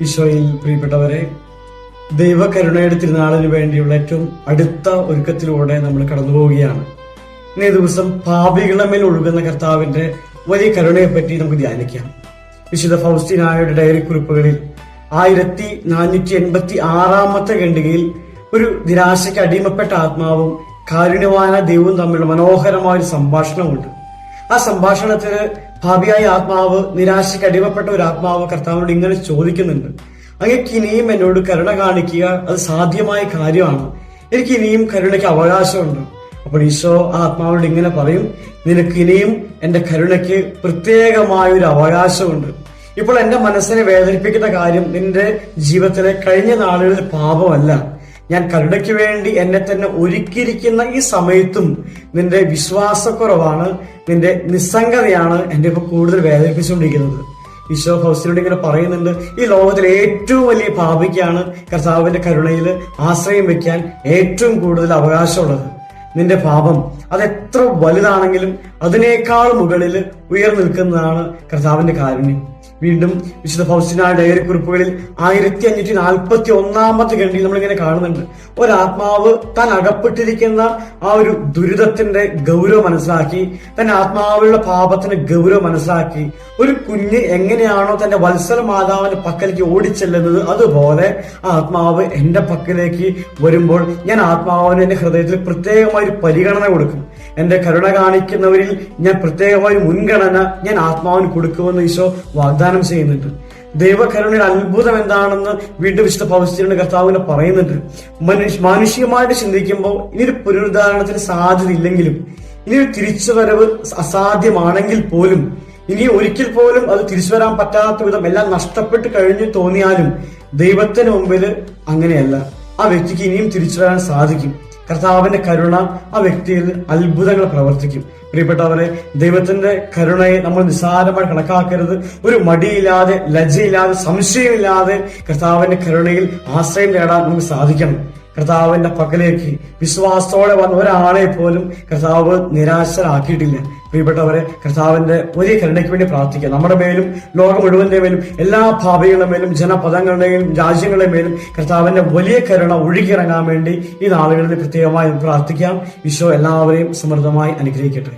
ഈശോയിൽ പ്രിയപ്പെട്ടവരെ, ദൈവകരുണയുടെ തിരുനാളിന് വേണ്ടിയുള്ള ഏറ്റവും അടുത്ത ഒരുക്കത്തിലൂടെ നമ്മൾ കടന്നു പോവുകയാണ്. ഇന്നേ ദിവസം പാപികളുടെ മേൽ ഒഴുകുന്ന കർത്താവിന്റെ വലിയ കരുണയെപ്പറ്റി നമുക്ക് ധ്യാനിക്കാം. വിശുദ്ധ ഫൗസ്റ്റീനായുടെ ഡയറി കുറിപ്പുകളിൽ 1486 ഖണ്ഡികയിൽ ഒരു നിരാശയ്ക്ക് അടിമപ്പെട്ട ആത്മാവും കാരുണ്യവാന ദൈവവും തമ്മിലുള്ള മനോഹരമായ ഒരു സംഭാഷണമുണ്ട്. ആ സംഭാഷണത്തിന് ഭാവിയായ ആത്മാവ്, നിരാശയ്ക്ക് അടിമപ്പെട്ട ഒരു ആത്മാവ് കർത്താവിനോട് ഇങ്ങനെ ചോദിക്കുന്നുണ്ട്: അങ്ങക്ക് ഇനിയും എന്നോട് കരുണ കാണിക്കുക അത് സാധ്യമായ കാര്യമാണ്, എനിക്ക് ഇനിയും കരുണയ്ക്ക് അവകാശമുണ്ട്. അപ്പോൾ ഈശോ ആ ആത്മാവിനോട് ഇങ്ങനെ പറയും: നിനക്ക് ഇനിയും എന്റെ കരുണയ്ക്ക് പ്രത്യേകമായ ഒരു അവകാശമുണ്ട്. ഇപ്പോൾ എന്റെ മനസ്സിനെ വേദനിപ്പിക്കുന്ന കാര്യം നിന്റെ ജീവിതത്തിലെ കഴിഞ്ഞ നാളുകളിൽ പാപമല്ല. ഞാൻ കരുണയ്ക്ക് വേണ്ടി എന്നെ തന്നെ ഒരുക്കിയിരിക്കുന്ന ഈ സമയത്തും നിന്റെ വിശ്വാസക്കുറവാണ്, നിന്റെ നിസ്സംഗതയാണ് എന്റെ ഇപ്പൊ കൂടുതൽ വേദനിപ്പിച്ചുകൊണ്ടിരിക്കുന്നത്. ഈശോ ഫൗസ്റ്റീനോട് ഇങ്ങനെ പറയുന്നുണ്ട്: ഈ ലോകത്തിലെ ഏറ്റവും വലിയ പാപിക്കാണ് കർത്താവിന്റെ കരുണയിൽ ആശ്രയം വെക്കാൻ ഏറ്റവും കൂടുതൽ അവകാശമുള്ളത്. നിന്റെ പാപം അതെത്ര വലുതാണെങ്കിലും അതിനേക്കാൾ മുകളിൽ ഉയർന്നു നിൽക്കുന്നതാണ് കർത്താവിന്റെ കാരുണ്യം. വീണ്ടും വിശുദ്ധ ഫൗസ്റ്റീനായുടെ ഡയറി കുറിപ്പുകളിൽ 1541 ഖണ്ഡിയിൽ നമ്മളിങ്ങനെ കാണുന്നുണ്ട്: ഒരാത്മാവ് താൻ അകപ്പെട്ടിരിക്കുന്ന ആ ഒരു ദുരിതത്തിന്റെ ഗൗരവം മനസ്സിലാക്കി, തന്റെ ആത്മാവിലുള്ള പാപത്തിന്റെ ഗൗരവം മനസ്സിലാക്കി, ഒരു കുഞ്ഞ് എങ്ങനെയാണോ തന്റെ വത്സല മാതാവിന്റെ പക്കലേക്ക് ഓടിച്ചെല്ലുന്നത്, അതുപോലെ ആ ആത്മാവ് എന്റെ പക്കലേക്ക് വരുമ്പോൾ ഞാൻ ആത്മാവിന് എന്റെ ഹൃദയത്തിൽ പ്രത്യേകമായ ഒരു പരിഗണന കൊടുക്കും. എന്റെ കരുണ കാണിക്കുന്നവരിൽ ഞാൻ പ്രത്യേകമായ മുൻഗണന ഞാൻ ആത്മാവിന് കൊടുക്കുമെന്ന് ഈശോ വാഗ്ദാനം ചെയ്യുന്നുണ്ട്. ദൈവകരുണയുടെ അത്ഭുതം എന്താണെന്ന് വീണ്ടും വിശുദ്ധ ഫൗസ്റ്റീനയുടെ കർത്താവിനെ പറയുന്നുണ്ട്. മാനുഷികമായിട്ട് ചിന്തിക്കുമ്പോൾ ഇനിയൊരു പുനരുദ്ധാരണത്തിന് സാധ്യത ഇല്ലെങ്കിലും, ഇനിയൊരു തിരിച്ചുവരവ് അസാധ്യമാണെങ്കിൽ പോലും, ഇനി ഒരിക്കൽ പോലും അത് തിരിച്ചു വരാൻ പറ്റാത്ത വിധം എല്ലാം നഷ്ടപ്പെട്ട് കഴിഞ്ഞു തോന്നിയാലും ദൈവത്തിന് മുമ്പിൽ അങ്ങനെയല്ല. ആ വ്യക്തിക്ക് ഇനിയും തിരിച്ചു വരാൻ സാധിക്കും. കർത്താവിന്റെ കരുണ ആ വ്യക്തിയിൽ അത്ഭുതങ്ങൾ പ്രവർത്തിക്കും. പ്രിയപ്പെട്ടവരെ, ദൈവത്തിന്റെ കരുണയെ നമ്മൾ നിസ്സാരമായി കണക്കാക്കരുത്. ഒരു മടിയില്ലാതെ, ലജ്ജയില്ലാതെ, സംശയമില്ലാതെ കർത്താവിന്റെ കരുണയിൽ ആശ്രയം നേടാൻ നമുക്ക് സാധിക്കണം. കർത്താവിന്റെ പക്കലേക്ക് വിശ്വാസത്തോടെ വന്ന ഒരാളെ പോലും കർത്താവ് നിരാശരാക്കിയിട്ടില്ല. പ്രിയപ്പെട്ടവരെ, കർത്താവിന്റെ വലിയ കരുണയ്ക്ക് വേണ്ടി പ്രാർത്ഥിക്കുക. നമ്മുടെ മേലും ലോകം മുഴുവന്റെ മേലും എല്ലാ ഭാവികളുടെ മേലും ജനപദങ്ങളുടെയും രാജ്യങ്ങളുടെ മേലും കർത്താവിന്റെ വലിയ കരുണ ഒഴുകിയിറങ്ങാൻ വേണ്ടി ഈ നാളുകളിൽ പ്രത്യേകമായി പ്രാർത്ഥിക്കാം. ഈശോ എല്ലാവരെയും സമൃദ്ധമായി അനുഗ്രഹിക്കട്ടെ.